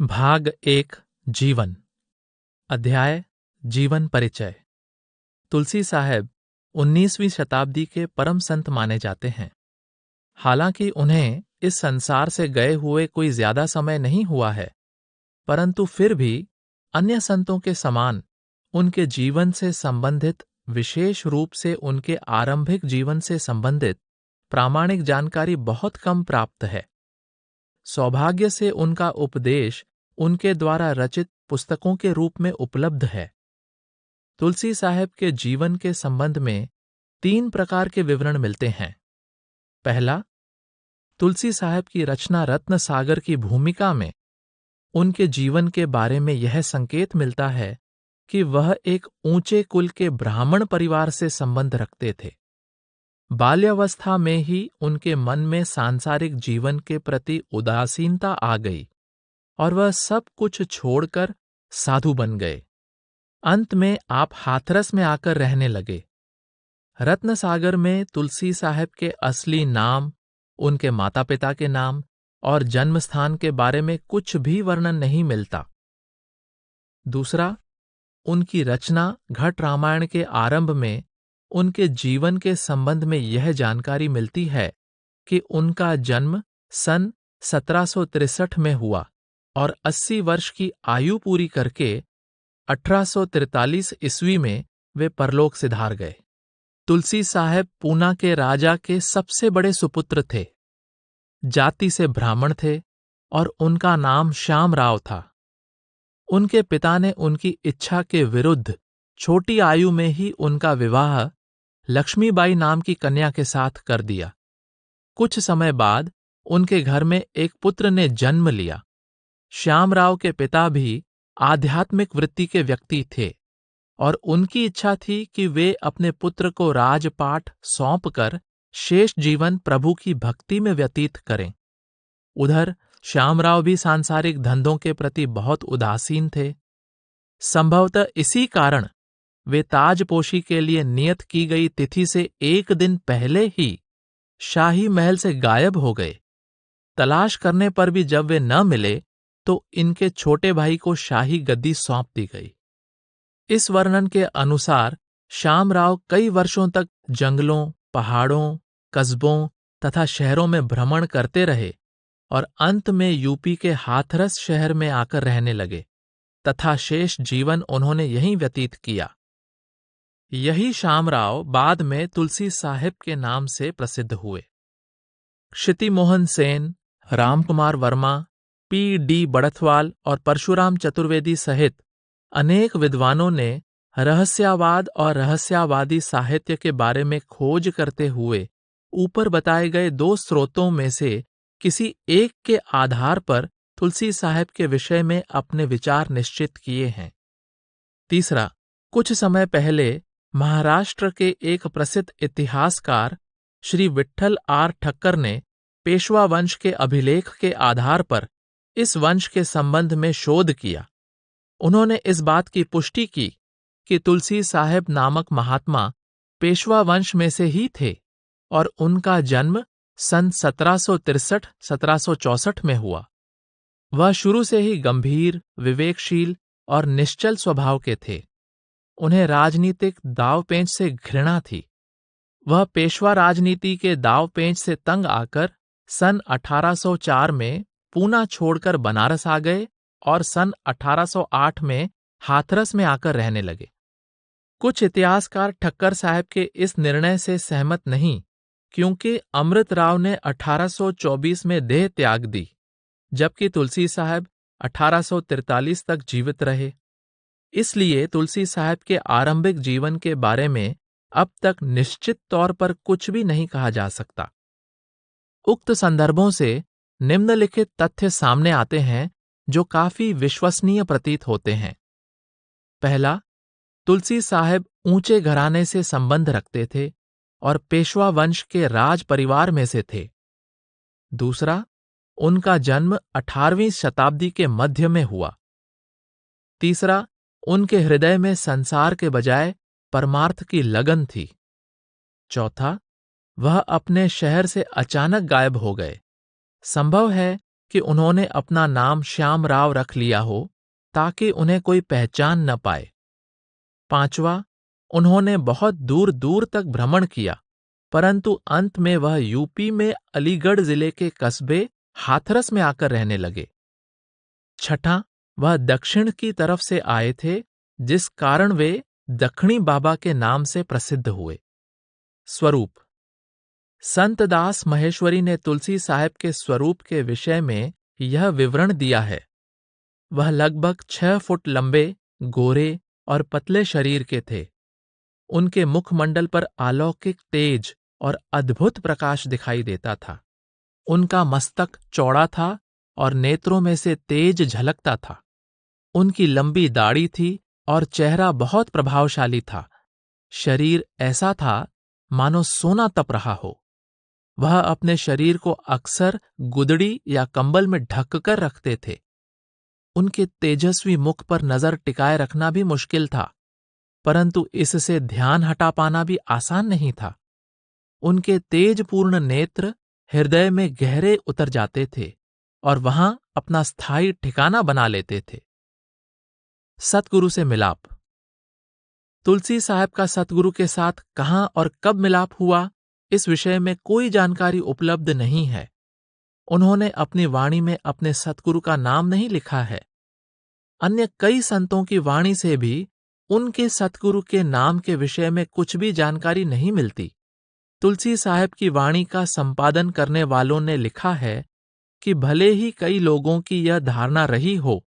भाग 1 जीवन। अध्याय जीवन परिचय। तुलसी साहब 19वीं शताब्दी के परम संत माने जाते हैं। हालांकि उन्हें इस संसार से गए हुए कोई ज्यादा समय नहीं हुआ है, परंतु फिर भी अन्य संतों के समान उनके जीवन से संबंधित, विशेष रूप से उनके आरंभिक जीवन से संबंधित प्रामाणिक जानकारी बहुत कम प्राप्त है। सौभाग्य से उनका उपदेश उनके द्वारा रचित पुस्तकों के रूप में उपलब्ध है। तुलसी साहब के जीवन के संबंध में 3 प्रकार के विवरण मिलते हैं। पहला, तुलसी साहब की रचना रत्न सागर की भूमिका में उनके जीवन के बारे में यह संकेत मिलता है कि वह एक ऊंचे कुल के ब्राह्मण परिवार से संबंध रखते थे। बाल्यावस्था में ही उनके मन में सांसारिक जीवन के प्रति उदासीनता आ गई और वह सब कुछ छोड़कर साधु बन गए। अंत में आप हाथरस में आकर रहने लगे। रत्न सागर में तुलसी साहब के असली नाम, उनके माता पिता के नाम और जन्म स्थान के बारे में कुछ भी वर्णन नहीं मिलता। दूसरा, उनकी रचना घट रामायण के आरंभ में उनके जीवन के संबंध में यह जानकारी मिलती है कि उनका जन्म सन 1763 में हुआ और 80 वर्ष की आयु पूरी करके 1843 ईस्वी में वे परलोक सिधार गए। तुलसी साहब पूना के राजा के सबसे बड़े सुपुत्र थे। जाति से ब्राह्मण थे और उनका नाम श्याम राव था। उनके पिता ने उनकी इच्छा के विरुद्ध छोटी आयु में ही उनका विवाह लक्ष्मीबाई नाम की कन्या के साथ कर दिया। कुछ समय बाद उनके घर में एक पुत्र ने जन्म लिया। श्यामराव के पिता भी आध्यात्मिक वृत्ति के व्यक्ति थे और उनकी इच्छा थी कि वे अपने पुत्र को राजपाट सौंपकर शेष जीवन प्रभु की भक्ति में व्यतीत करें। उधर श्यामराव भी सांसारिक धंधों के प्रति बहुत उदासीन थे। संभवतः इसी कारण वे ताजपोशी के लिए नियत की गई तिथि से एक दिन पहले ही शाही महल से गायब हो गए। तलाश करने पर भी जब वे न मिले तो इनके छोटे भाई को शाही गद्दी सौंप दी गई। इस वर्णन के अनुसार श्यामराव कई वर्षों तक जंगलों, पहाड़ों, कस्बों तथा शहरों में भ्रमण करते रहे और अंत में यूपी के हाथरस शहर में आकर रहने लगे तथा शेष जीवन उन्होंने यहीं व्यतीत किया। यही श्यामराव बाद में तुलसी साहब के नाम से प्रसिद्ध हुए। क्षिति मोहन सेन, रामकुमार वर्मा, P.D. बड़थवाल और परशुराम चतुर्वेदी सहित अनेक विद्वानों ने रहस्यवाद और रहस्यवादी साहित्य के बारे में खोज करते हुए ऊपर बताए गए 2 स्रोतों में से किसी एक के आधार पर तुलसी साहब के विषय में अपने विचार निश्चित किए हैं। तीसरा, कुछ समय पहले महाराष्ट्र के एक प्रसिद्ध इतिहासकार श्री विट्ठल R. ठक्कर ने पेशवा वंश के अभिलेख के आधार पर इस वंश के संबंध में शोध किया। उन्होंने इस बात की पुष्टि की कि तुलसी साहब नामक महात्मा पेशवा वंश में से ही थे और उनका जन्म सन 1763-1764 में हुआ। वह शुरू से ही गंभीर, विवेकशील और निश्चल स्वभाव के थे। उन्हें राजनीतिक दावपेंच से घृणा थी। वह पेशवा राजनीति के दावपेंच से तंग आकर सन 1804 में पूना छोड़कर बनारस आ गए और सन 1808 में हाथरस में आकर रहने लगे। कुछ इतिहासकार ठक्कर साहब के इस निर्णय से सहमत नहीं, क्योंकि अमृत राव ने 1824 में देह त्याग दी, जबकि तुलसी साहब 1843 तक जीवित रहे। इसलिए तुलसी साहब के आरंभिक जीवन के बारे में अब तक निश्चित तौर पर कुछ भी नहीं कहा जा सकता। उक्त संदर्भों से निम्नलिखित तथ्य सामने आते हैं जो काफी विश्वसनीय प्रतीत होते हैं। पहला, तुलसी साहब ऊंचे घराने से संबंध रखते थे और पेशवा वंश के राज परिवार में से थे। दूसरा, उनका जन्म 18वीं शताब्दी के मध्य में हुआ। तीसरा, उनके हृदय में संसार के बजाय परमार्थ की लगन थी। चौथा, वह अपने शहर से अचानक गायब हो गए। संभव है कि उन्होंने अपना नाम श्यामराव रख लिया हो ताकि उन्हें कोई पहचान न पाए। 5वां, उन्होंने बहुत दूर दूर तक भ्रमण किया, परंतु अंत में वह यूपी में अलीगढ़ जिले के कस्बे हाथरस में आकर रहने लगे। 6, वह दक्षिण की तरफ से आए थे, जिस कारण वे दक्षिणी बाबा के नाम से प्रसिद्ध हुए। स्वरूप। संत दास महेश्वरी ने तुलसी साहब के स्वरूप के विषय में यह विवरण दिया है। वह लगभग 6 फुट लंबे, गोरे और पतले शरीर के थे। उनके मुखमंडल पर अलौकिक तेज और अद्भुत प्रकाश दिखाई देता था। उनका मस्तक चौड़ा था और नेत्रों में से तेज झलकता था। उनकी लंबी दाढ़ी थी और चेहरा बहुत प्रभावशाली था। शरीर ऐसा था मानो सोना तप रहा हो। वह अपने शरीर को अक्सर गुदड़ी या कंबल में ढककर रखते थे। उनके तेजस्वी मुख पर नजर टिकाए रखना भी मुश्किल था, परंतु इससे ध्यान हटा पाना भी आसान नहीं था। उनके तेजपूर्ण नेत्र हृदय में गहरे उतर जाते थे और वहां अपना स्थायी ठिकाना बना लेते थे। सतगुरु से मिलाप। तुलसी साहब का सतगुरु के साथ कहां और कब मिलाप हुआ, इस विषय में कोई जानकारी उपलब्ध नहीं है। उन्होंने अपनी वाणी में अपने सतगुरु का नाम नहीं लिखा है। अन्य कई संतों की वाणी से भी उनके सतगुरु के नाम के विषय में कुछ भी जानकारी नहीं मिलती। तुलसी साहब की वाणी का संपादन करने वालों ने लिखा है कि भले ही कई लोगों की यह धारणा रही हो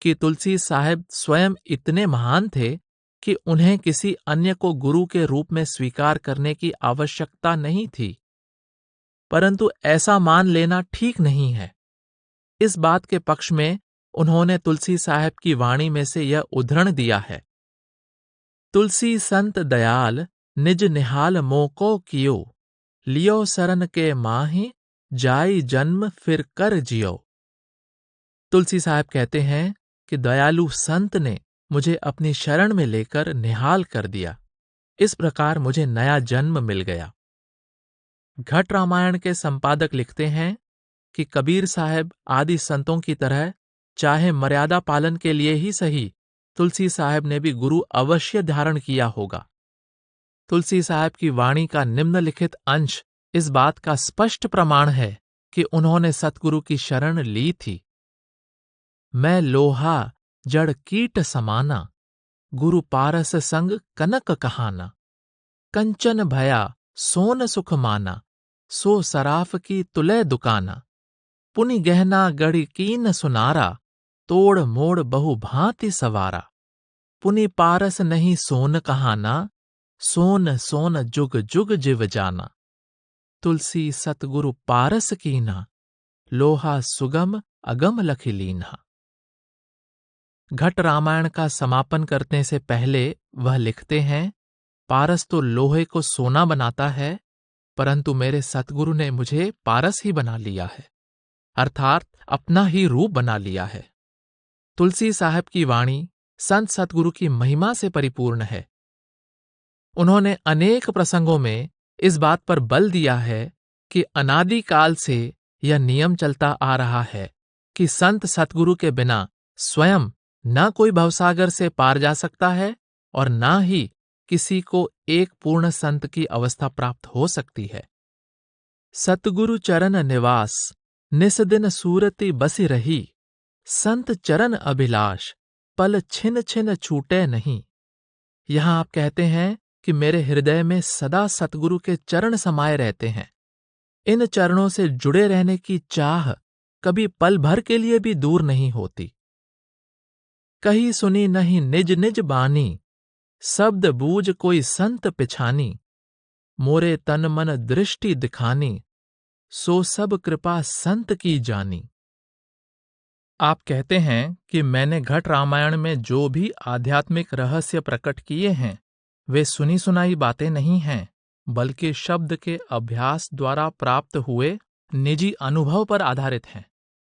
कि तुलसी साहब स्वयं इतने महान थे कि उन्हें किसी अन्य को गुरु के रूप में स्वीकार करने की आवश्यकता नहीं थी, परंतु ऐसा मान लेना ठीक नहीं है। इस बात के पक्ष में उन्होंने तुलसी साहब की वाणी में से यह उद्धरण दिया है। तुलसी संत दयाल निज निहाल मोको कियो, लियो सरन के माहि जाई जन्म फिर कर जियो। तुलसी साहब कहते हैं कि दयालु संत ने मुझे अपनी शरण में लेकर निहाल कर दिया। इस प्रकार मुझे नया जन्म मिल गया। घट रामायण के संपादक लिखते हैं कि कबीर साहब आदि संतों की तरह चाहे मर्यादा पालन के लिए ही सही, तुलसी साहब ने भी गुरु अवश्य धारण किया होगा। तुलसी साहब की वाणी का निम्नलिखित अंश इस बात का स्पष्ट प्रमाण है कि उन्होंने सतगुरु की शरण ली थी। मैं लोहा जड़ कीट समाना, गुरु पारस संग कनक कहाना, कंचन भया सोन सुख माना, सो सराफ की तुलय दुकाना, पुनि गहना गढ़ी कीन सुनारा, तोड़ मोड़ बहु भांति सवारा, पुनि पारस नहीं सोन कहाना, सोन सोन जुग जुग जिव जाना, तुलसी सतगुरु पारस कीना, लोहा सुगम अगम लखि लीन्हा। घट रामायण का समापन करने से पहले वह लिखते हैं, पारस तो लोहे को सोना बनाता है, परंतु मेरे सतगुरु ने मुझे पारस ही बना लिया है, अर्थात अपना ही रूप बना लिया है। तुलसी साहब की वाणी संत सतगुरु की महिमा से परिपूर्ण है। उन्होंने अनेक प्रसंगों में इस बात पर बल दिया है कि अनादिकाल से यह नियम चलता आ रहा है कि संत सतगुरु के बिना स्वयं न कोई भवसागर से पार जा सकता है और न ही किसी को एक पूर्ण संत की अवस्था प्राप्त हो सकती है। सतगुरु चरण निवास निस्दिन सूरति बसी रही, संत चरण अभिलाष पल छिन छिन छूटे नहीं। यहां आप कहते हैं कि मेरे हृदय में सदा सतगुरु के चरण समाये रहते हैं। इन चरणों से जुड़े रहने की चाह कभी पल भर के लिए भी दूर नहीं होती। कही सुनी नहीं निज निज बानी, शब्द बूझ कोई संत पिछानी, मोरे तन मन दृष्टि दिखानी, सो सब कृपा संत की जानी। आप कहते हैं कि मैंने घट रामायण में जो भी आध्यात्मिक रहस्य प्रकट किए हैं वे सुनी सुनाई बातें नहीं हैं, बल्कि शब्द के अभ्यास द्वारा प्राप्त हुए निजी अनुभव पर आधारित हैं।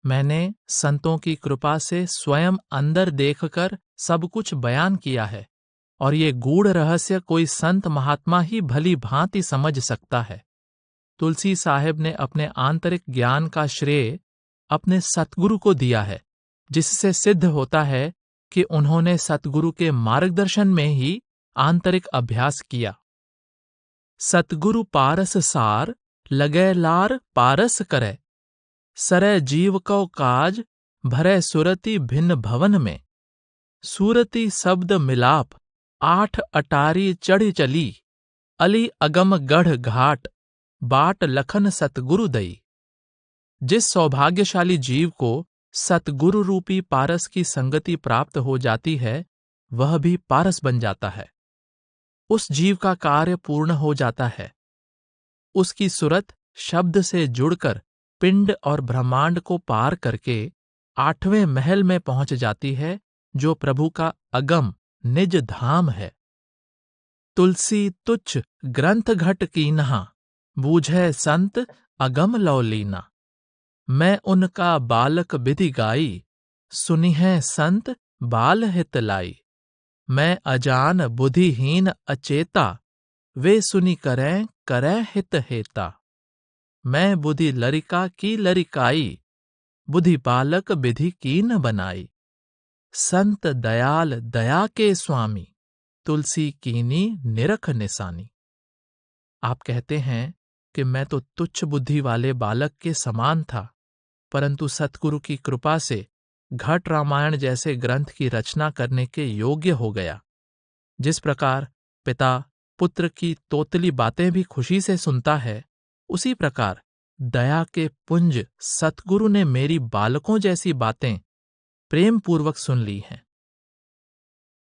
मैंने संतों की कृपा से स्वयं अंदर देखकर सब कुछ बयान किया है और ये गूढ़ रहस्य कोई संत महात्मा ही भली भांति समझ सकता है। तुलसी साहब ने अपने आंतरिक ज्ञान का श्रेय अपने सतगुरु को दिया है, जिससे सिद्ध होता है कि उन्होंने सतगुरु के मार्गदर्शन में ही आंतरिक अभ्यास किया। सतगुरु पारस सार लगै लार पारस करे, सरै जीव को काज भरै सुरति भिन्न भवन में। सूरति शब्द मिलाप 8 अटारी चढ़ी चली, अली अगम गढ़ घाट बाट लखन सतगुरु दई। जिस सौभाग्यशाली जीव को सतगुरु रूपी पारस की संगति प्राप्त हो जाती है, वह भी पारस बन जाता है। उस जीव का कार्य पूर्ण हो जाता है। उसकी सुरत शब्द से जुड़कर पिंड और ब्रह्मांड को पार करके 8वें महल में पहुंच जाती है, जो प्रभु का अगम निज धाम है। तुलसी तुच्छ ग्रंथ घट कीन्हा, बूझै संत अगम लौलीना। मैं उनका बालक विधि गाई, सुनिहै संत बाल हित लाई। मैं अजान बुद्धिहीन अचेता, वे सुनी करें करै हित हेता। मैं बुद्धि लरिका की लरिकाई, बुद्धि बालक विधि कीन बनाई। संत दयाल दया के स्वामी, तुलसी कीनी निरख निशानी। आप कहते हैं कि मैं तो तुच्छ बुद्धि वाले बालक के समान था, परंतु सतगुरु की कृपा से घट रामायण जैसे ग्रंथ की रचना करने के योग्य हो गया। जिस प्रकार पिता पुत्र की तोतली बातें भी खुशी से सुनता है, उसी प्रकार दया के पुंज सतगुरु ने मेरी बालकों जैसी बातें प्रेम पूर्वक सुन ली हैं।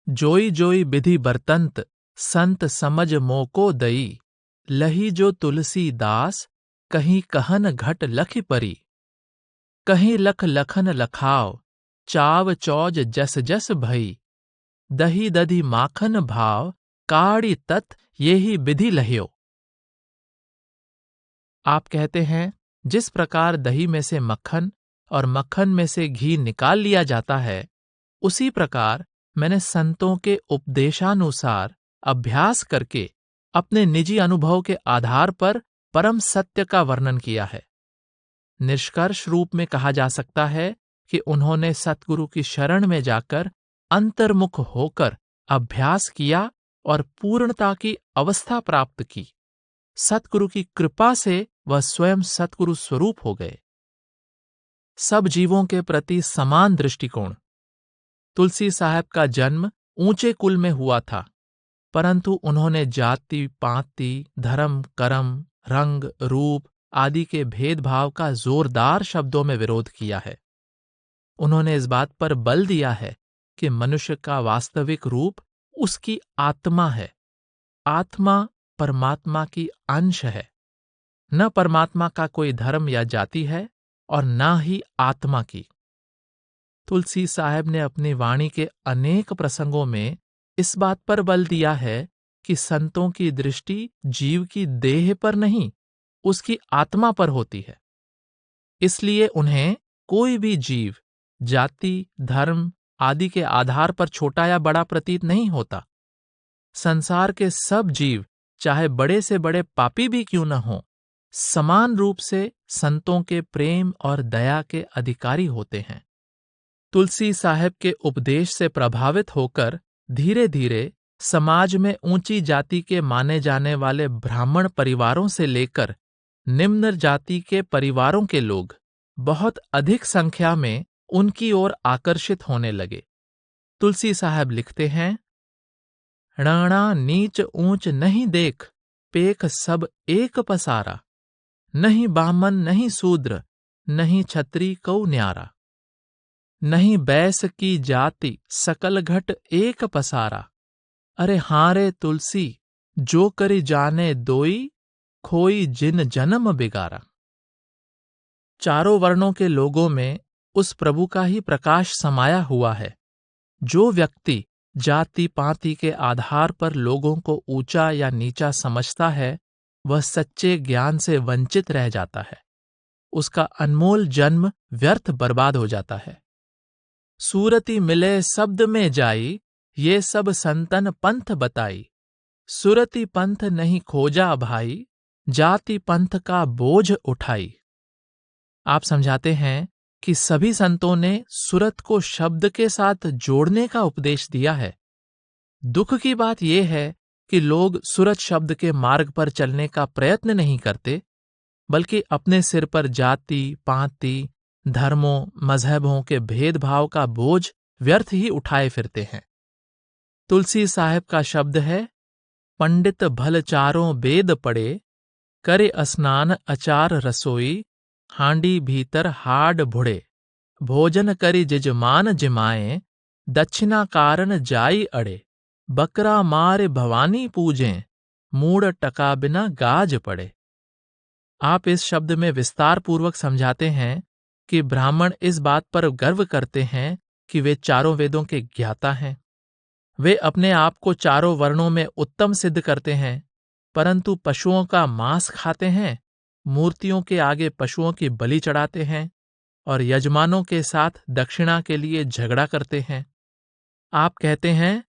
जोई जोई विधि बरतंत संत समझ मोको दई, लही जो तुलसी दास कहीं कहन घट लखि परी। कहीं लख लखन लखाव, चाव चौज जस जस भई। दही दधि माखन भाव, काड़ी तत् येहि विधि लह्यो। आप कहते हैं, जिस प्रकार दही में से मक्खन और मक्खन में से घी निकाल लिया जाता है, उसी प्रकार मैंने संतों के उपदेशानुसार अभ्यास करके अपने निजी अनुभव के आधार पर परम सत्य का वर्णन किया है। निष्कर्ष रूप में कहा जा सकता है कि उन्होंने सतगुरु की शरण में जाकर अंतर्मुख होकर अभ्यास किया और पूर्णता की अवस्था प्राप्त की। सतगुरु की कृपा से वह स्वयं सतगुरु स्वरूप हो गए। सब जीवों के प्रति समान दृष्टिकोण। तुलसी साहब का जन्म ऊंचे कुल में हुआ था, परंतु उन्होंने जाति पाति धर्म कर्म रंग रूप आदि के भेदभाव का जोरदार शब्दों में विरोध किया है। उन्होंने इस बात पर बल दिया है कि मनुष्य का वास्तविक रूप उसकी आत्मा है। आत्मा परमात्मा की अंश है। न परमात्मा का कोई धर्म या जाति है और न ही आत्मा की। तुलसी साहब ने अपनी वाणी के अनेक प्रसंगों में इस बात पर बल दिया है कि संतों की दृष्टि जीव की देह पर नहीं, उसकी आत्मा पर होती है। इसलिए उन्हें कोई भी जीव जाति धर्म आदि के आधार पर छोटा या बड़ा प्रतीत नहीं होता। संसार के सब जीव, चाहे बड़े से बड़े पापी भी क्यों न हों, समान रूप से संतों के प्रेम और दया के अधिकारी होते हैं। तुलसी साहब के उपदेश से प्रभावित होकर धीरे धीरे समाज में ऊंची जाति के माने जाने वाले ब्राह्मण परिवारों से लेकर निम्न जाति के परिवारों के लोग बहुत अधिक संख्या में उनकी ओर आकर्षित होने लगे। तुलसी साहब लिखते हैं, रणा नीच ऊंच नहीं देख, पेख सब एक पसारा। नहीं बामन नहीं शूद्र, नहीं छत्री कौ न्यारा। नहीं बैस की जाति, सकल घट एक पसारा। अरे हारे तुलसी, जो करी जाने दोई, खोई जिन जन्म बिगारा। चारों वर्णों के लोगों में उस प्रभु का ही प्रकाश समाया हुआ है। जो व्यक्ति जाति पाति के आधार पर लोगों को ऊंचा या नीचा समझता है, वह सच्चे ज्ञान से वंचित रह जाता है। उसका अनमोल जन्म व्यर्थ बर्बाद हो जाता है। सूरति मिले शब्द में जाई, ये सब संतन पंथ बताई। सुरति पंथ नहीं खोजा भाई, जाति पंथ का बोझ उठाई। आप समझाते हैं कि सभी संतों ने सुरत को शब्द के साथ जोड़ने का उपदेश दिया है। दुख की बात यह है कि लोग सुरत शब्द के मार्ग पर चलने का प्रयत्न नहीं करते, बल्कि अपने सिर पर जाति, पाति, धर्मों, मजहबों के भेदभाव का बोझ व्यर्थ ही उठाए फिरते हैं। तुलसी साहब का शब्द है, पंडित भल चारों वेद पढ़े, करे स्नान अचार रसोई, हांडी भीतर हाड भुड़े, भोजन करी जिजमान जिमाए, दक्षिणा कारण जाई अड़े, बकरा मारे भवानी पूजें, मूड टका बिना गाज पड़े। आप इस शब्द में विस्तार पूर्वक समझाते हैं कि ब्राह्मण इस बात पर गर्व करते हैं कि वे चारों वेदों के ज्ञाता हैं। वे अपने आप को चारों वर्णों में उत्तम सिद्ध करते हैं, परंतु पशुओं का मांस खाते हैं, मूर्तियों के आगे पशुओं की बलि चढ़ाते हैं और यजमानों के साथ दक्षिणा के लिए झगड़ा करते हैं। आप कहते हैं,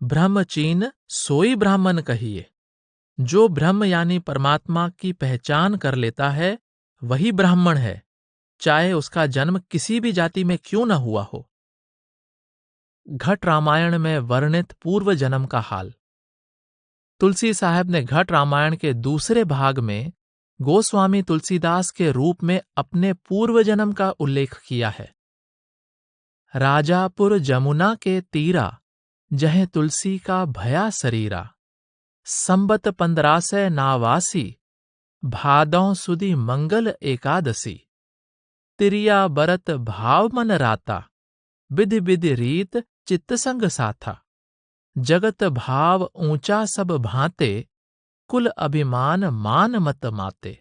ब्रह्मचीन सोई ब्राह्मण कहिए। जो ब्रह्म यानी परमात्मा की पहचान कर लेता है वही ब्राह्मण है, चाहे उसका जन्म किसी भी जाति में क्यों न हुआ हो। घट रामायण में वर्णित पूर्व जन्म का हाल। तुलसी साहब ने घट रामायण के दूसरे भाग में गोस्वामी तुलसीदास के रूप में अपने पूर्व जन्म का उल्लेख किया है। राजापुर जमुना के तीरा, जहें तुलसी का भया शरीरा, संबत 1589, भादौ सुदी मंगल एकादशी, तिरिया बरत भाव मन राता, विधि विधि रीत चित्त संग साथा, जगत भाव ऊंचा सब भांते, कुल अभिमान मान मत माते।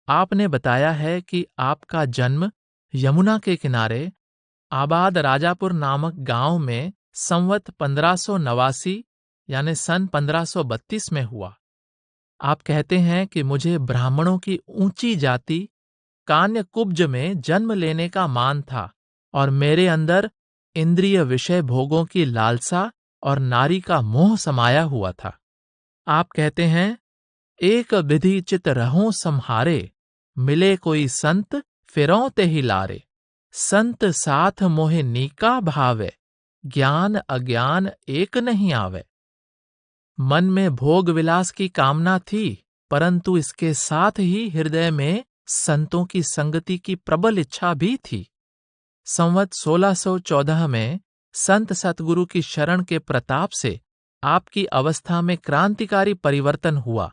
आपने बताया है कि आपका जन्म यमुना के किनारे आबाद राजापुर नामक गांव में संवत 1589 यानी सन 1532 में हुआ। आप कहते हैं कि मुझे ब्राह्मणों की ऊंची जाति कान्य कुब्ज में जन्म लेने का मान था और मेरे अंदर इंद्रिय विषय भोगों की लालसा और नारी का मोह समाया हुआ था। आप कहते हैं, एक विधि चित रहूं सम्हारे, मिले कोई संत फिरौं ते ही लारे, संत साथ मोहे नीका भावे, ज्ञान अज्ञान एक नहीं आवे। मन में भोग विलास की कामना थी, परंतु इसके साथ ही हृदय में संतों की संगति की प्रबल इच्छा भी थी। संवत 1614 में संत सतगुरु की शरण के प्रताप से आपकी अवस्था में क्रांतिकारी परिवर्तन हुआ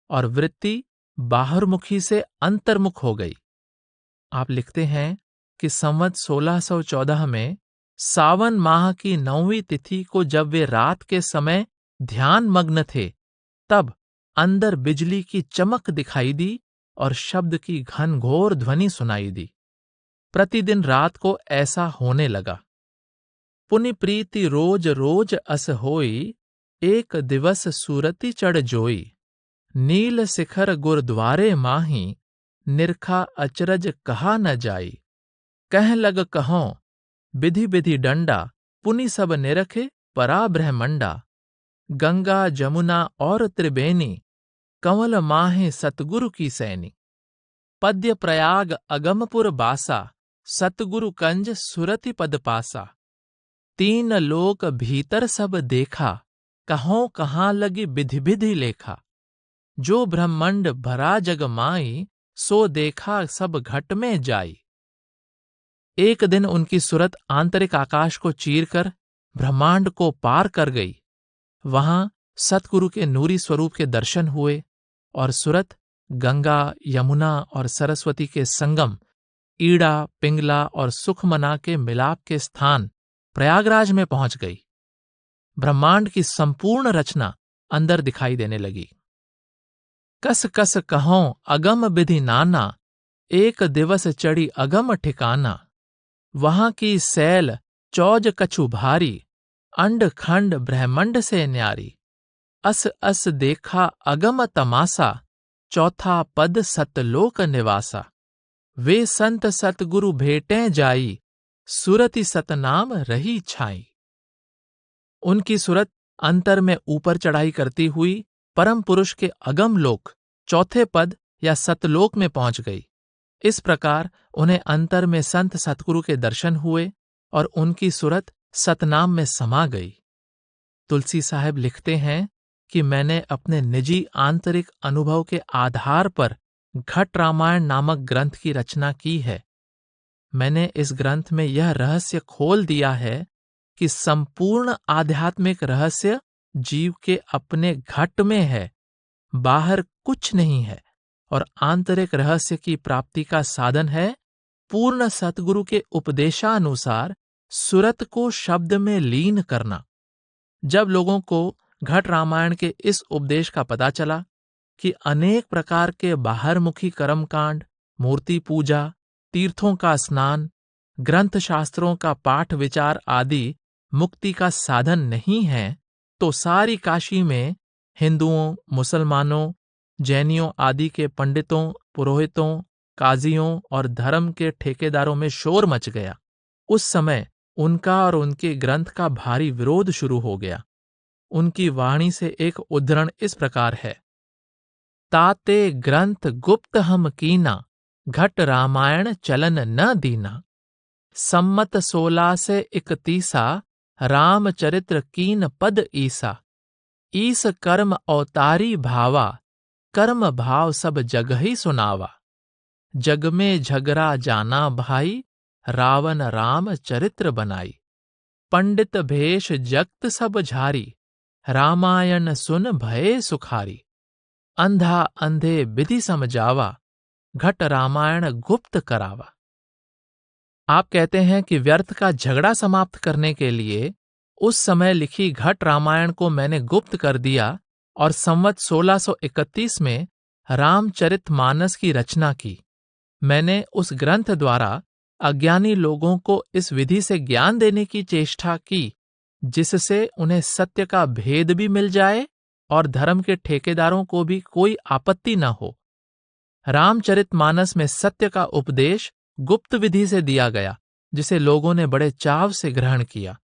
और वृत्ति बाहरमुखी से अंतर्मुख हो गई। आप लिखते हैं कि संवत 1614 में सावन माह की 9वीं तिथि को जब वे रात के समय ध्यान मग्न थे, तब अंदर बिजली की चमक दिखाई दी और शब्द की घनघोर ध्वनि सुनाई दी। प्रतिदिन रात को ऐसा होने लगा। पुनि प्रीति रोज रोज अस होई, एक दिवस सूरति चढ़ जोई, नील शिखर गुरुद्वारे माही, निरखा अचरज कहा न जाई, कह लग कहों विधि विधि डंडा, पुनि सब निरखे परा ब्रह्मंडा, गंगा जमुना और त्रिवेणी, कंवल माहे सतगुरु की सैनी, पद्य प्रयाग अगमपुर बासा, सतगुरु कंज सुरति पद पासा, तीन लोक भीतर सब देखा, कहों कहाँ लगी विधि विधि लेखा, जो ब्रह्मंड भरा जग माई, सो देखा सब घट में जाई। एक दिन उनकी सुरत आंतरिक आकाश को चीरकर ब्रह्मांड को पार कर गई। वहां सतगुरु के नूरी स्वरूप के दर्शन हुए और सुरत गंगा, यमुना और सरस्वती के संगम, ईड़ा, पिंगला और सुखमना के मिलाप के स्थान प्रयागराज में पहुंच गई। ब्रह्मांड की संपूर्ण रचना अंदर दिखाई देने लगी। कस कस कहों अगम विधि नाना, एक दिवस चढ़ी अगम ठिकाना, वहां की सैल चौज कछु भारी, अंड खंड ब्रह्मंड से न्यारी, अस अस देखा अगम तमासा, चौथा पद सतलोक निवासा, वे संत सतगुरु भेटें जाई, सुरति सतनाम रही छाई। उनकी सुरत अंतर में ऊपर चढ़ाई करती हुई परम पुरुष के अगम लोक चौथे पद या सतलोक में पहुंच गई इस प्रकार उन्हें अंतर में संत सतगुरु के दर्शन हुए और उनकी सूरत सतनाम में समा गई। तुलसी साहब लिखते हैं कि मैंने अपने निजी आंतरिक अनुभव के आधार पर घट रामायण नामक ग्रंथ की रचना की है। मैंने इस ग्रंथ में यह रहस्य खोल दिया है कि संपूर्ण आध्यात्मिक रहस्य जीव के अपने घट में है, बाहर कुछ नहीं है, और आंतरिक रहस्य की प्राप्ति का साधन है पूर्ण सतगुरु के उपदेशानुसार सुरत को शब्द में लीन करना। जब लोगों को घट रामायण के इस उपदेश का पता चला कि अनेक प्रकार के बाहरमुखी कर्मकांड, मूर्ति पूजा, तीर्थों का स्नान, ग्रंथ शास्त्रों का पाठ विचार आदि मुक्ति का साधन नहीं है, तो सारी काशी में हिंदुओं, मुसलमानों, जैनियों आदि के पंडितों, पुरोहितों, काजियों और धर्म के ठेकेदारों में शोर मच गया। उस समय उनका और उनके ग्रंथ का भारी विरोध शुरू हो गया। उनकी वाणी से एक उद्धरण इस प्रकार है: ताते ग्रंथ गुप्त हम कीना, घट रामायण चलन न दीना। सम्मत 1631 रामचरित्र कीन पद ईसा। ईस कर्म अवतारी भावा, कर्म भाव सब जग ही सुनावा। जग में झगड़ा जाना भाई, रावण राम चरित्र बनाई। पंडित भेष जगत सब झारी, रामायण सुन भये सुखारी। अंधा अंधे विधि समझावा, घट रामायण गुप्त करावा। आप कहते हैं कि व्यर्थ का झगड़ा समाप्त करने के लिए उस समय लिखी घट रामायण को मैंने गुप्त कर दिया और संवत 1631 में रामचरितमानस की रचना की। मैंने उस ग्रंथ द्वारा अज्ञानी लोगों को इस विधि से ज्ञान देने की चेष्टा की जिससे उन्हें सत्य का भेद भी मिल जाए और धर्म के ठेकेदारों को भी कोई आपत्ति न हो। रामचरितमानस में सत्य का उपदेश गुप्त विधि से दिया गया, जिसे लोगों ने बड़े चाव से ग्रहण किया।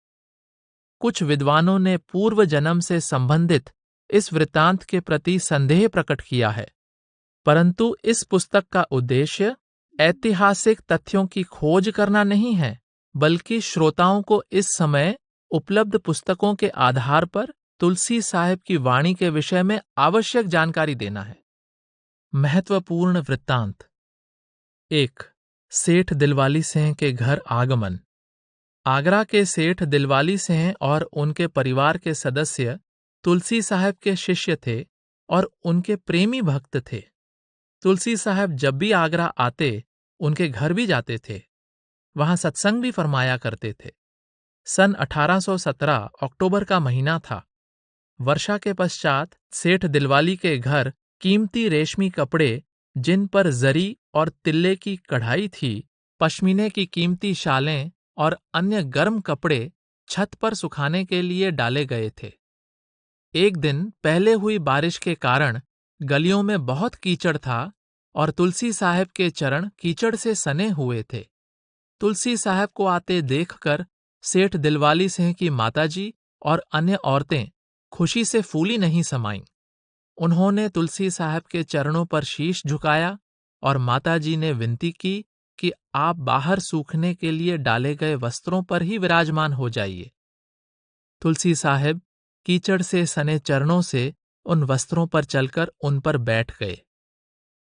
कुछ विद्वानों ने पूर्व जन्म से संबंधित इस वृत्तांत के प्रति संदेह प्रकट किया है, परंतु इस पुस्तक का उद्देश्य ऐतिहासिक तथ्यों की खोज करना नहीं है, बल्कि श्रोताओं को इस समय उपलब्ध पुस्तकों के आधार पर तुलसी साहब की वाणी के विषय में आवश्यक जानकारी देना है। महत्वपूर्ण वृत्तांत 1. सेठ दिलवाली सिंह के घर आगमन। आगरा के सेठ दिलवाली सिंह और उनके परिवार के सदस्य तुलसी साहब के शिष्य थे और उनके प्रेमी भक्त थे। तुलसी साहब जब भी आगरा आते उनके घर भी जाते थे, वहां सत्संग भी फरमाया करते थे। सन 1817 अक्टूबर का महीना था। वर्षा के पश्चात सेठ दिलवाली के घर कीमती रेशमी कपड़े, जिन पर जरी और तिल्ले की कढ़ाई थी, पश्मीने की कीमती शालें और अन्य गर्म कपड़े छत पर सुखाने के लिए डाले गए थे। एक दिन पहले हुई बारिश के कारण गलियों में बहुत कीचड़ था और तुलसी साहब के चरण कीचड़ से सने हुए थे। तुलसी साहब को आते देखकर सेठ दिलवाली सिंह की माताजी और अन्य औरतें खुशी से फूली नहीं समाईं। उन्होंने तुलसी साहब के चरणों पर शीश झुकाया और माताजी ने विनती की कि आप बाहर सूखने के लिए डाले गए वस्त्रों पर ही विराजमान हो जाइए। तुलसी साहब कीचड़ से सने चरणों से उन वस्त्रों पर चलकर उन पर बैठ गए।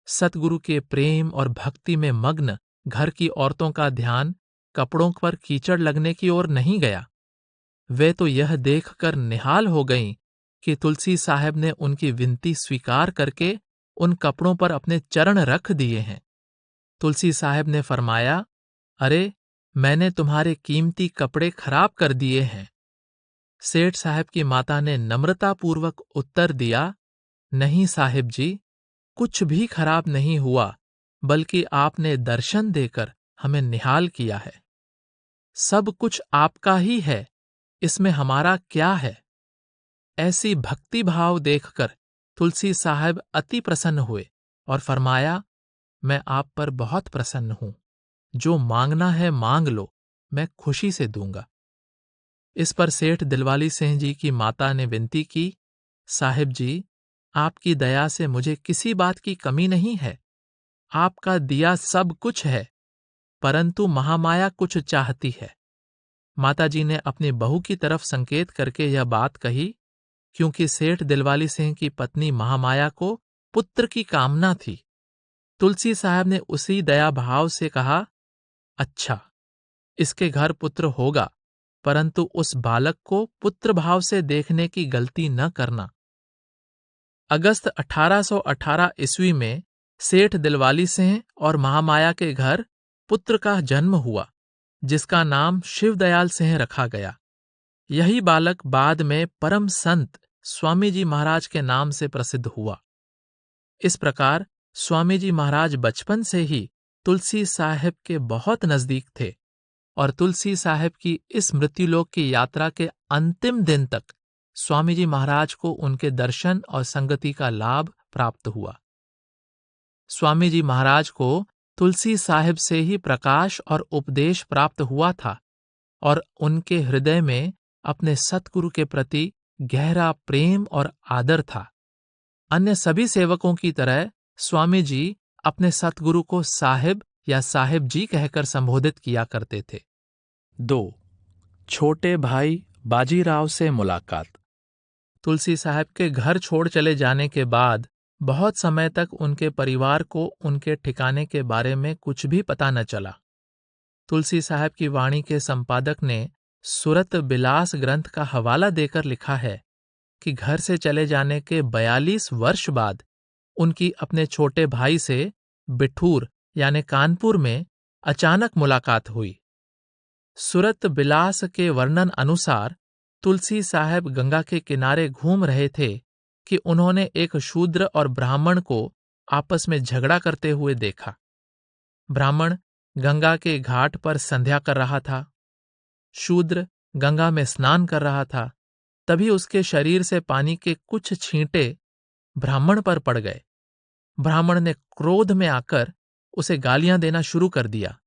सतगुरु के प्रेम और भक्ति में मग्न घर की औरतों का ध्यान कपड़ों पर कीचड़ लगने की ओर नहीं गया। वे तो यह देखकर निहाल हो गईं कि तुलसी साहब ने उनकी विनती स्वीकार करके उन कपड़ों पर अपने चरण रख दिए हैं। तुलसी साहब ने फरमाया, अरे, मैंने तुम्हारे कीमती कपड़े खराब कर दिए हैं। सेठ साहब की माता ने नम्रतापूर्वक उत्तर दिया, नहीं साहिब जी, कुछ भी खराब नहीं हुआ, बल्कि आपने दर्शन देकर हमें निहाल किया है। सब कुछ आपका ही है, इसमें हमारा क्या है। ऐसी भक्ति भाव देखकर तुलसी साहब अति प्रसन्न हुए और फरमाया, मैं आप पर बहुत प्रसन्न हूं। जो मांगना है मांग लो, मैं खुशी से दूंगा। इस पर सेठ दिलवाली सिंह जी की माता ने विनती की, साहिब जी, आपकी दया से मुझे किसी बात की कमी नहीं है। आपका दिया सब कुछ है, परंतु महामाया कुछ चाहती है। माताजी ने अपनी बहू की तरफ संकेत करके यह बात कही, क्योंकि सेठ दिलवाली सिंह की पत्नी महामाया को पुत्र की कामना थी। तुलसी साहब ने उसी दया भाव से कहा, अच्छा, इसके घर पुत्र होगा, परंतु उस बालक को पुत्र भाव से देखने की गलती न करना। अगस्त 1818 ईस्वी में सेठ दिलवाली सिंह और महामाया के घर पुत्र का जन्म हुआ, जिसका नाम शिवदयाल सिंह रखा गया। यही बालक बाद में परम संत स्वामी जी महाराज के नाम से प्रसिद्ध हुआ। इस प्रकार स्वामी जी महाराज बचपन से ही तुलसी साहब के बहुत नजदीक थे और तुलसी साहब की इस मृत्युलोक की यात्रा के अंतिम दिन तक स्वामी जी महाराज को उनके दर्शन और संगति का लाभ प्राप्त हुआ। स्वामी जी महाराज को तुलसी साहब से ही प्रकाश और उपदेश प्राप्त हुआ था और उनके हृदय में अपने सतगुरु के प्रति गहरा प्रेम और आदर था। अन्य सभी सेवकों की तरह स्वामी जी अपने सतगुरु को साहिब या साहिब जी कहकर संबोधित किया करते थे। 2. छोटे भाई बाजीराव से मुलाकात। तुलसी साहब के घर छोड़ चले जाने के बाद बहुत समय तक उनके परिवार को उनके ठिकाने के बारे में कुछ भी पता न चला। तुलसी साहब की वाणी के संपादक ने सूरत बिलास ग्रंथ का हवाला देकर लिखा है कि घर से चले जाने के 42 वर्ष बाद उनकी अपने छोटे भाई से बिठूर यानी कानपुर में अचानक मुलाकात हुई। सूरत बिलास के वर्णन अनुसार तुलसी साहब गंगा के किनारे घूम रहे थे कि उन्होंने एक शूद्र और ब्राह्मण को आपस में झगड़ा करते हुए देखा। ब्राह्मण गंगा के घाट पर संध्या कर रहा था। शूद्र गंगा में स्नान कर रहा था। तभी उसके शरीर से पानी के कुछ छींटे ब्राह्मण पर पड़ गए। ब्राह्मण ने क्रोध में आकर उसे गालियां देना शुरू कर दिया।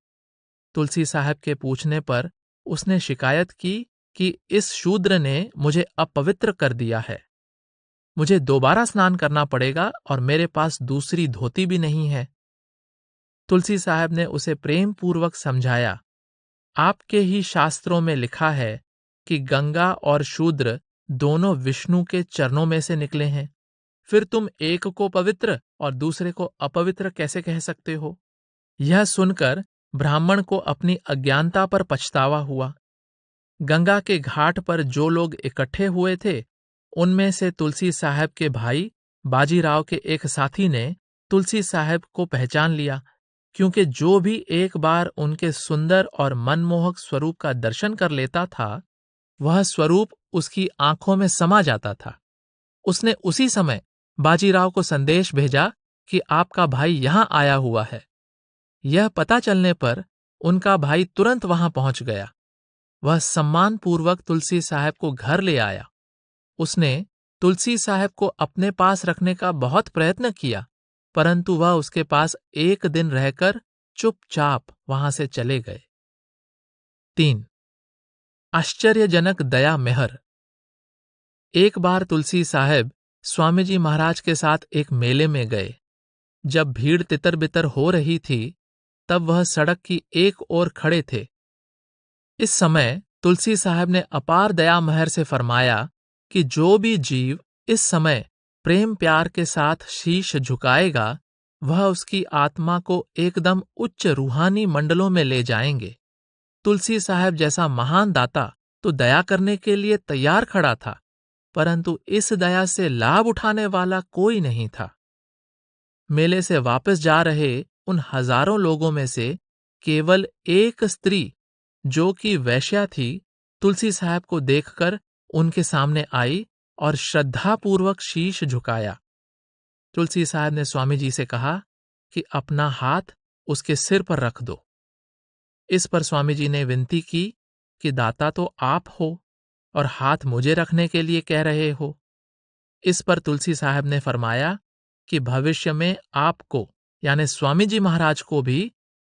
तुलसी साहब के पूछने पर उसने शिकायत की कि इस शूद्र ने मुझे अपवित्र कर दिया है। मुझे दोबारा स्नान करना पड़ेगा और मेरे पास दूसरी धोती भी नहीं है। तुलसी साहब ने उसे प्रेम पूर्वक समझाया, आपके ही शास्त्रों में लिखा है कि गंगा और शूद्र दोनों विष्णु के चरणों में से निकले हैं। फिर तुम एक को पवित्र और दूसरे को अपवित्र कैसे कह सकते हो? यह सुनकर ब्राह्मण को अपनी अज्ञानता पर पछतावा हुआ। गंगा के घाट पर जो लोग इकट्ठे हुए थे, उनमें से तुलसी साहब के भाई बाजीराव के एक साथी ने तुलसी साहब को पहचान लिया, क्योंकि जो भी एक बार उनके सुंदर और मनमोहक स्वरूप का दर्शन कर लेता था, वह स्वरूप उसकी आंखों में समा जाता था। उसने उसी समय बाजीराव को संदेश भेजा कि आपका भाई यहां आया हुआ है। यह पता चलने पर उनका भाई तुरंत वहां पहुंच गया। वह सम्मानपूर्वक तुलसी साहब को घर ले आया। उसने तुलसी साहब को अपने पास रखने का बहुत प्रयत्न किया, परंतु वह उसके पास एक दिन रहकर चुपचाप वहां से चले गए। 3. आश्चर्यजनक दया मेहर। एक बार तुलसी साहब स्वामी जी महाराज के साथ एक मेले में गए। जब भीड़ तितर बितर हो रही थी, तब वह सड़क की एक ओर खड़े थे। इस समय तुलसी साहब ने अपार दया मेहर से फरमाया कि जो भी जीव इस समय प्रेम प्यार के साथ शीश झुकाएगा, वह उसकी आत्मा को एकदम उच्च रूहानी मंडलों में ले जाएंगे। तुलसी साहब जैसा महान दाता तो दया करने के लिए तैयार खड़ा था, परंतु इस दया से लाभ उठाने वाला कोई नहीं था। मेले से वापस जा रहे उन हजारों लोगों में से केवल एक स्त्री, जो कि वैश्या थी, तुलसी साहब को देखकर उनके सामने आई और श्रद्धापूर्वक शीश झुकाया। तुलसी साहब ने स्वामी जी से कहा कि अपना हाथ उसके सिर पर रख दो। इस पर स्वामी जी ने विनती की कि दाता तो आप हो और हाथ मुझे रखने के लिए कह रहे हो। इस पर तुलसी साहब ने फरमाया कि भविष्य में आपको यानी स्वामी जी महाराज को भी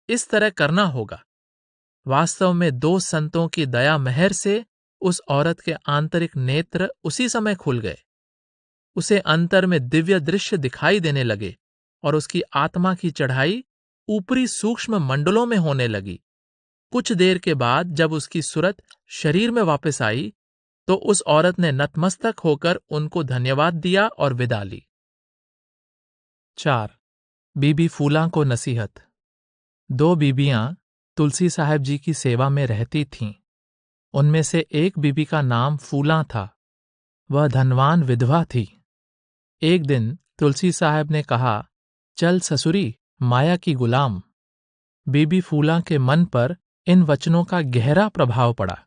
इस तरह करना होगा। वास्तव में 2 संतों की दया मेहर से उस औरत के आंतरिक नेत्र उसी समय खुल गए। उसे अंतर में दिव्य दृश्य दिखाई देने लगे और उसकी आत्मा की चढ़ाई ऊपरी सूक्ष्म मंडलों में होने लगी। कुछ देर के बाद जब उसकी सूरत शरीर में वापस आई तो उस औरत ने नतमस्तक होकर उनको धन्यवाद दिया और विदा ली। 4. बीबी फूला को नसीहत। 2 बीबियां तुलसी साहब जी की सेवा में रहती थीं। उनमें से एक बीबी का नाम फूला था। वह धनवान विधवा थी। एक दिन तुलसी साहब ने कहा, चल ससुरी, माया की गुलाम। बीबी फूला के मन पर इन वचनों का गहरा प्रभाव पड़ा।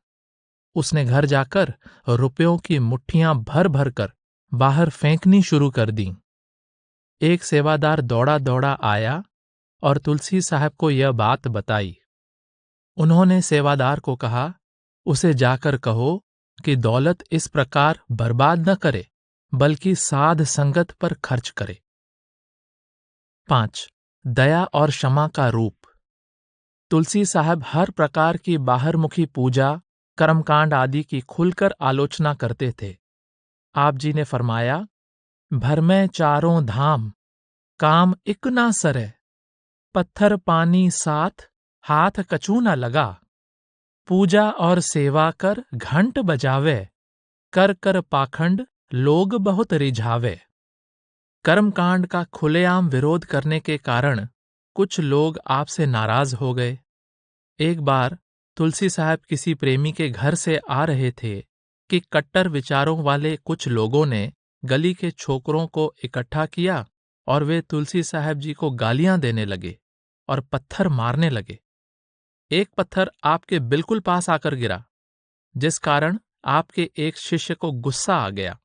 उसने घर जाकर रुपयों की मुट्ठियां भर भर कर बाहर फेंकनी शुरू कर दीं। एक सेवादार दौड़ा दौड़ा आया और तुलसी साहब को यह बात बताई। उन्होंने सेवादार को कहा, उसे जाकर कहो कि दौलत इस प्रकार बर्बाद न करे, बल्कि साध संगत पर खर्च करे। 5. दया और क्षमा का रूप। तुलसी साहब हर प्रकार की बाहरमुखी पूजा, कर्मकांड आदि की खुलकर आलोचना करते थे। आप जी ने फरमाया, भर में चारों धाम, काम इक ना सरे, पत्थर पानी साथ, हाथ कछू न लगा, पूजा और सेवा कर घंट बजावे, कर कर पाखंड लोग बहुत रिझावे। कर्मकांड का खुलेआम विरोध करने के कारण कुछ लोग आपसे नाराज हो गए। एक बार तुलसी साहब किसी प्रेमी के घर से आ रहे थे कि कट्टर विचारों वाले कुछ लोगों ने गली के छोकरों को इकट्ठा किया और वे तुलसी साहब जी को गालियां देने लगे और पत्थर मारने लगे। एक पत्थर आपके बिल्कुल पास आकर गिरा, जिस कारण आपके एक शिष्य को गुस्सा आ गया।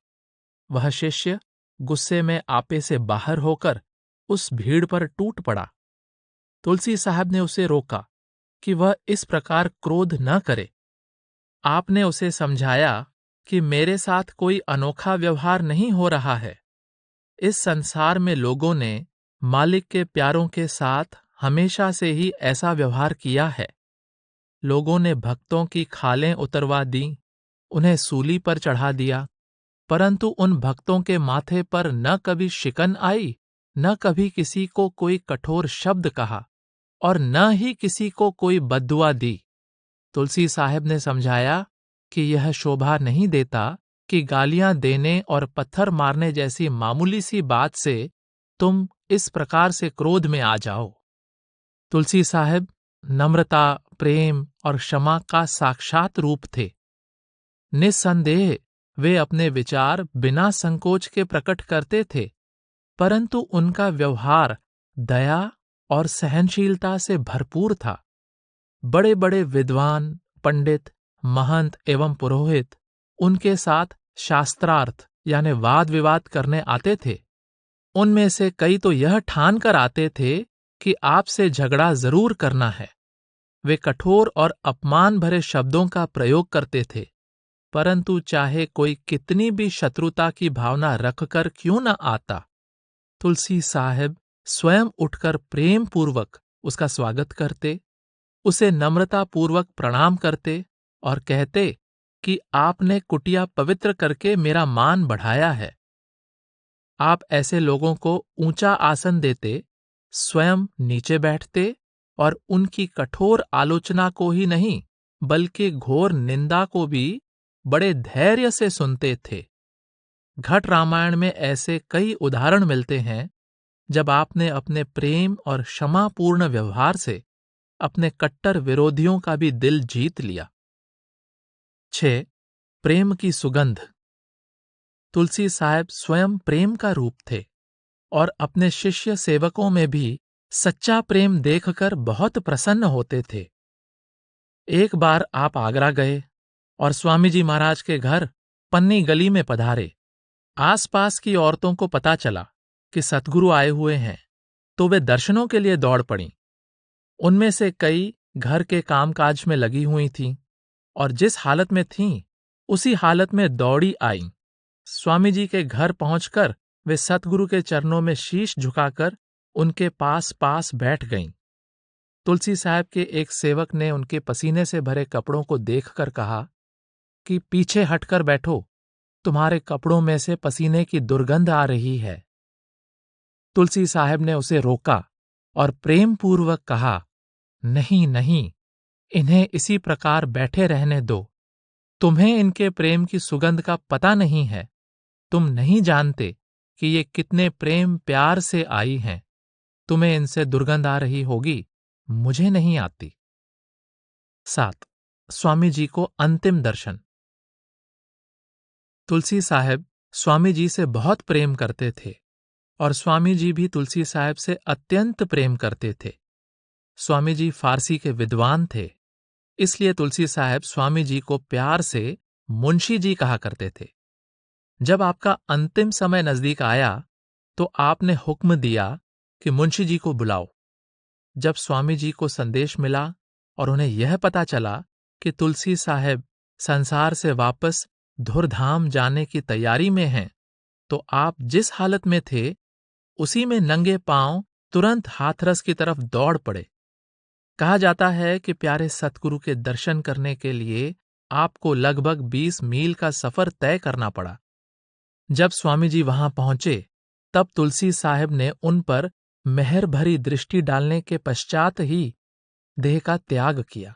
वह शिष्य गुस्से में आपे से बाहर होकर उस भीड़ पर टूट पड़ा। तुलसी साहब ने उसे रोका कि वह इस प्रकार क्रोध न करे। आपने उसे समझाया कि मेरे साथ कोई अनोखा व्यवहार नहीं हो रहा है। इस संसार में लोगों ने मालिक के प्यारों के साथ हमेशा से ही ऐसा व्यवहार किया है। लोगों ने भक्तों की खालें उतरवा दी, उन्हें सूली पर चढ़ा दिया, परंतु उन भक्तों के माथे पर न कभी शिकन आई, न कभी किसी को कोई कठोर शब्द कहा और न ही किसी को कोई बद्दुआ दी। तुलसी साहब ने समझाया कि यह शोभा नहीं देता कि गालियां देने और पत्थर मारने जैसी मामूली सी बात से तुम इस प्रकार से क्रोध में आ जाओ। तुलसी साहब नम्रता, प्रेम और क्षमा का साक्षात रूप थे। निस्संदेह वे अपने विचार बिना संकोच के प्रकट करते थे, परंतु उनका व्यवहार दया और सहनशीलता से भरपूर था। बड़े बड़े विद्वान, पंडित, महंत एवं पुरोहित उनके साथ शास्त्रार्थ यानी वाद विवाद करने आते थे। उनमें से कई तो यह ठान कर आते थे कि आपसे झगड़ा जरूर करना है। वे कठोर और अपमान भरे शब्दों का प्रयोग करते थे, परंतु चाहे कोई कितनी भी शत्रुता की भावना रखकर क्यों न आता, तुलसी साहब स्वयं उठकर प्रेम पूर्वक उसका स्वागत करते, उसे नम्रतापूर्वक प्रणाम करते और कहते कि आपने कुटिया पवित्र करके मेरा मान बढ़ाया है। आप ऐसे लोगों को ऊंचा आसन देते, स्वयं नीचे बैठते और उनकी कठोर आलोचना को ही नहीं बल्कि घोर निंदा को भी बड़े धैर्य से सुनते थे। घट रामायण में ऐसे कई उदाहरण मिलते हैं जब आपने अपने प्रेम और क्षमापूर्ण व्यवहार से अपने कट्टर विरोधियों का भी दिल जीत लिया। 6. प्रेम की सुगंध। तुलसी साहब स्वयं प्रेम का रूप थे और अपने शिष्य सेवकों में भी सच्चा प्रेम देखकर बहुत प्रसन्न होते थे। एक बार आप आगरा गए और स्वामी जी महाराज के घर पन्नी गली में पधारे। आसपास की औरतों को पता चला कि सतगुरु आए हुए हैं, तो वे दर्शनों के लिए दौड़ पड़ीं। उनमें से कई घर के कामकाज में लगी हुई थीं और जिस हालत में थीं, उसी हालत में दौड़ी आईं। स्वामी जी के घर पहुंचकर वे सतगुरु के चरणों में शीश झुकाकर उनके पास पास बैठ गईं। तुलसी साहब के एक सेवक ने उनके पसीने से भरे कपड़ों को देखकर कहा कि पीछे हटकर बैठो, तुम्हारे कपड़ों में से पसीने की दुर्गंध आ रही है। तुलसी साहब ने उसे रोका और प्रेम पूर्वक कहा, नहीं नहीं, इन्हें इसी प्रकार बैठे रहने दो। तुम्हें इनके प्रेम की सुगंध का पता नहीं है। तुम नहीं जानते कि ये कितने प्रेम प्यार से आई हैं। तुम्हें इनसे दुर्गंध आ रही होगी, मुझे नहीं आती। 7. स्वामी जी को अंतिम दर्शन। तुलसी साहब स्वामी जी से बहुत प्रेम करते थे और स्वामी जी भी तुलसी साहब से अत्यंत प्रेम करते थे। स्वामी जी फारसी के विद्वान थे, इसलिए तुलसी साहब स्वामी जी को प्यार से मुंशी जी कहा करते थे। जब आपका अंतिम समय नजदीक आया तो आपने हुक्म दिया कि मुंशी जी को बुलाओ। जब स्वामी जी को संदेश मिला और उन्हें यह पता चला कि तुलसी साहब संसार से वापस धुरधाम जाने की तैयारी में हैं, तो आप जिस हालत में थे उसी में नंगे पांव तुरंत हाथरस की तरफ दौड़ पड़े। कहा जाता है कि प्यारे सतगुरु के दर्शन करने के लिए आपको लगभग 20 मील का सफर तय करना पड़ा। जब स्वामी जी वहां पहुंचे तब तुलसी साहब ने उन पर मेहर भरी दृष्टि डालने के पश्चात ही देह का त्याग किया।